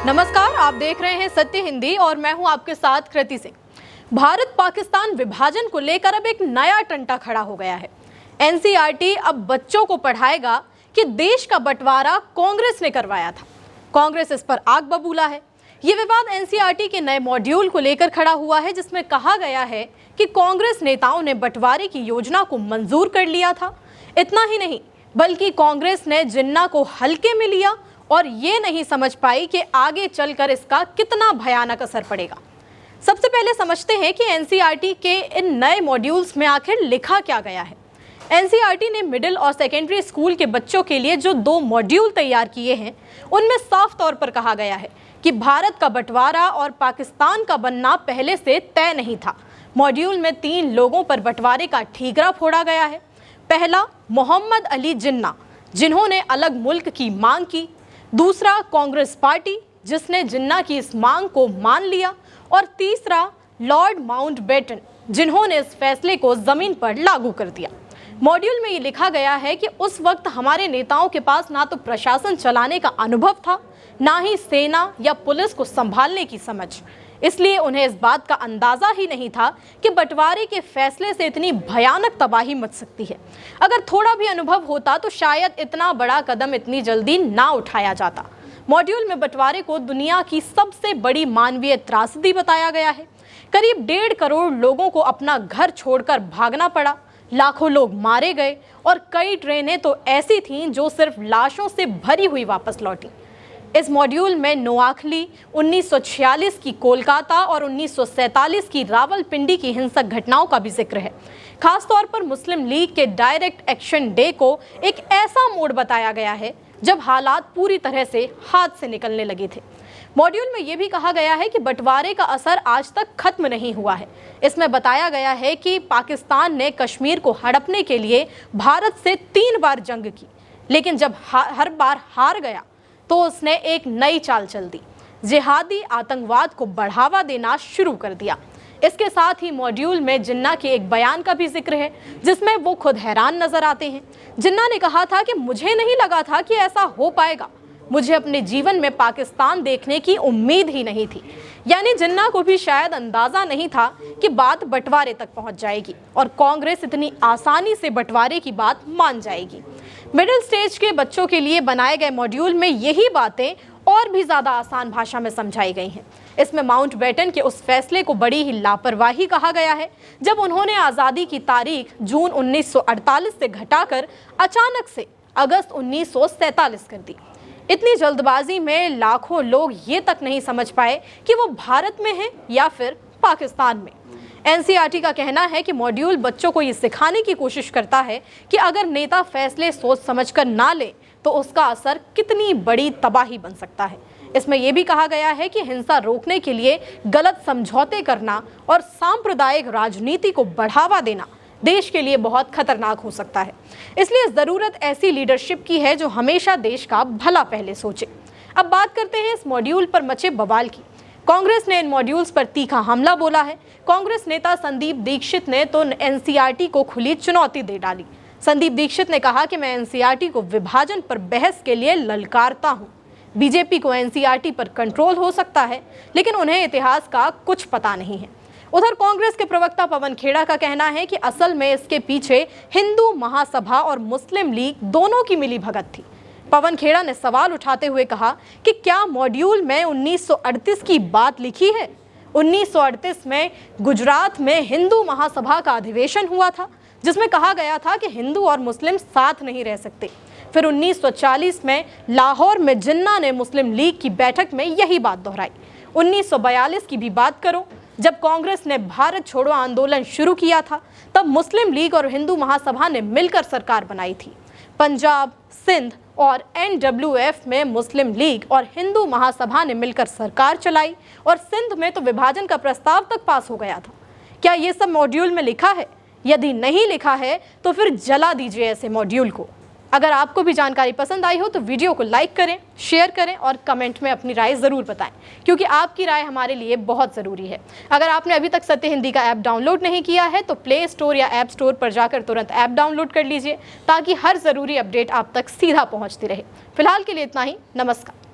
नमस्कार, आप देख रहे हैं सत्य हिंदी और मैं हूं आपके साथ कृति सिंह। भारत पाकिस्तान विभाजन को लेकर अब एक नया टंटा खड़ा हो गया है। एनसीईआरटी अब बच्चों को पढ़ाएगा कि देश का बंटवारा कांग्रेस ने करवाया था। कांग्रेस इस पर आग बबूला है। ये विवाद एनसीईआरटी के नए मॉड्यूल को लेकर खड़ा हुआ है, जिसमें कहा गया है कि कांग्रेस नेताओं ने बंटवारे की योजना को मंजूर कर लिया था। इतना ही नहीं, बल्कि कांग्रेस ने जिन्ना को हल्के में लिया और ये नहीं समझ पाई कि आगे चलकर इसका कितना भयानक असर पड़ेगा। सबसे पहले समझते हैं कि एनसीईआरटी के इन नए मॉड्यूल्स में आखिर लिखा क्या गया है। एनसीईआरटी ने मिडिल और सेकेंडरी स्कूल के बच्चों के लिए जो 2 मॉड्यूल तैयार किए हैं, उनमें साफ तौर पर कहा गया है कि भारत का बंटवारा और पाकिस्तान का बनना पहले से तय नहीं था। मॉड्यूल में 3 लोगों पर बंटवारे का ठीकरा फोड़ा गया है। पहला, मोहम्मद अली जिन्ना, जिन्होंने अलग मुल्क की मांग की। दूसरा, कांग्रेस पार्टी, जिसने जिन्ना की इस मांग को मान लिया। और तीसरा, लॉर्ड माउंटबेटन, जिन्होंने इस फैसले को जमीन पर लागू कर दिया। मॉड्यूल में ये लिखा गया है कि उस वक्त हमारे नेताओं के पास ना तो प्रशासन चलाने का अनुभव था, ना ही सेना या पुलिस को संभालने की समझ। इसलिए उन्हें इस बात का अंदाजा ही नहीं था कि बंटवारे के फैसले से इतनी भयानक तबाही मच सकती है। अगर थोड़ा भी अनुभव होता तो शायद इतना बड़ा कदम इतनी जल्दी ना उठाया जाता। मॉड्यूल में बंटवारे को दुनिया की सबसे बड़ी मानवीय त्रासदी बताया गया है। करीब 1.5 करोड़ लोगों को अपना घर छोड़कर भागना पड़ा, लाखों लोग मारे गए और कई ट्रेनें तो ऐसी थीं जो सिर्फ लाशों से भरी हुई वापस लौटी। इस मॉड्यूल में नोआखली, 1946 की कोलकाता और 1947 की रावलपिंडी की हिंसक घटनाओं का भी जिक्र है। खासतौर पर मुस्लिम लीग के डायरेक्ट एक्शन डे को एक ऐसा मोड़ बताया गया है जब हालात पूरी तरह से हाथ से निकलने लगे थे। मॉड्यूल में यह भी कहा गया है कि बंटवारे का असर आज तक खत्म नहीं हुआ है। इसमें बताया गया है कि पाकिस्तान ने कश्मीर को हड़पने के लिए भारत से 3 बार जंग की, लेकिन जब हर बार हार गया तो उसने एक नई चाल चल दी, जिहादी आतंकवाद को बढ़ावा देना शुरू कर दिया। इसके साथ ही मॉड्यूल में जिन्ना के एक बयान का भी जिक्र है, जिसमें वो खुद हैरान नजर आते हैं। जिन्ना ने कहा था कि मुझे नहीं लगा था कि ऐसा हो पाएगा, मुझे अपने जीवन में पाकिस्तान देखने की उम्मीद ही नहीं थी। यानी जिन्ना को भी शायद अंदाजा नहीं था कि बात बंटवारे तक पहुंच जाएगी और कांग्रेस इतनी आसानी से बंटवारे की बात मान जाएगी। मिडिल स्टेज के बच्चों के लिए बनाए गए मॉड्यूल में यही बातें और भी ज़्यादा आसान भाषा में समझाई गई हैं। इसमें माउंटबेटन के उस फैसले को बड़ी ही लापरवाही कहा गया है जब उन्होंने आज़ादी की तारीख जून 1948 से घटाकर अचानक से अगस्त 1947 कर दी। इतनी जल्दबाजी में लाखों लोग ये तक नहीं समझ पाए कि वो भारत में हैं या फिर पाकिस्तान में। एनसीईआरटी का कहना है कि मॉड्यूल बच्चों को ये सिखाने की कोशिश करता है कि अगर नेता फैसले सोच समझकर ना ले तो उसका असर कितनी बड़ी तबाही बन सकता है। इसमें यह भी कहा गया है कि हिंसा रोकने के लिए गलत समझौते करना और सांप्रदायिक राजनीति को बढ़ावा देना देश के लिए बहुत खतरनाक हो सकता है। इसलिए ज़रूरत ऐसी लीडरशिप की है जो हमेशा देश का भला पहले सोचे। अब बात करते हैं इस मॉड्यूल पर मचे बवाल की। कांग्रेस ने इन मॉड्यूल्स पर तीखा हमला बोला है। कांग्रेस नेता संदीप दीक्षित ने तो एनसीईआरटी को खुली चुनौती दे डाली। संदीप दीक्षित ने कहा कि मैं एनसीईआरटी को विभाजन पर बहस के लिए ललकारता हूं। बीजेपी को एनसीईआरटी पर कंट्रोल हो सकता है, लेकिन उन्हें इतिहास का कुछ पता नहीं है। उधर कांग्रेस के प्रवक्ता पवन खेड़ा का कहना है कि असल में इसके पीछे हिंदू महासभा और मुस्लिम लीग दोनों की मिलीभगत थी। पवन खेड़ा ने सवाल उठाते हुए कहा कि क्या मॉड्यूल में 1938 की बात लिखी है? 1938 में गुजरात में हिंदू महासभा का अधिवेशन हुआ था, जिसमें कहा गया था कि हिंदू और मुस्लिम साथ नहीं रह सकते। फिर 1940 में लाहौर में जिन्ना ने मुस्लिम लीग की बैठक में यही बात दोहराई। 1942 की भी बात करो, जब कांग्रेस ने भारत छोड़ो आंदोलन शुरू किया था, तब मुस्लिम लीग और हिंदू महासभा ने मिलकर सरकार बनाई थी। पंजाब, सिंध और एनडब्ल्यूएफ में मुस्लिम लीग और हिंदू महासभा ने मिलकर सरकार चलाई और सिंध में तो विभाजन का प्रस्ताव तक पास हो गया था। क्या ये सब मॉड्यूल में लिखा है? यदि नहीं लिखा है तो फिर जला दीजिए ऐसे मॉड्यूल को। अगर आपको भी जानकारी पसंद आई हो तो वीडियो को लाइक करें, शेयर करें और कमेंट में अपनी राय ज़रूर बताएं, क्योंकि आपकी राय हमारे लिए बहुत ज़रूरी है। अगर आपने अभी तक सत्य हिंदी का ऐप डाउनलोड नहीं किया है तो प्ले स्टोर या ऐप स्टोर पर जाकर तुरंत ऐप डाउनलोड कर लीजिए, ताकि हर ज़रूरी अपडेट आप तक सीधा पहुँचती रहे। फिलहाल के लिए इतना ही। नमस्कार।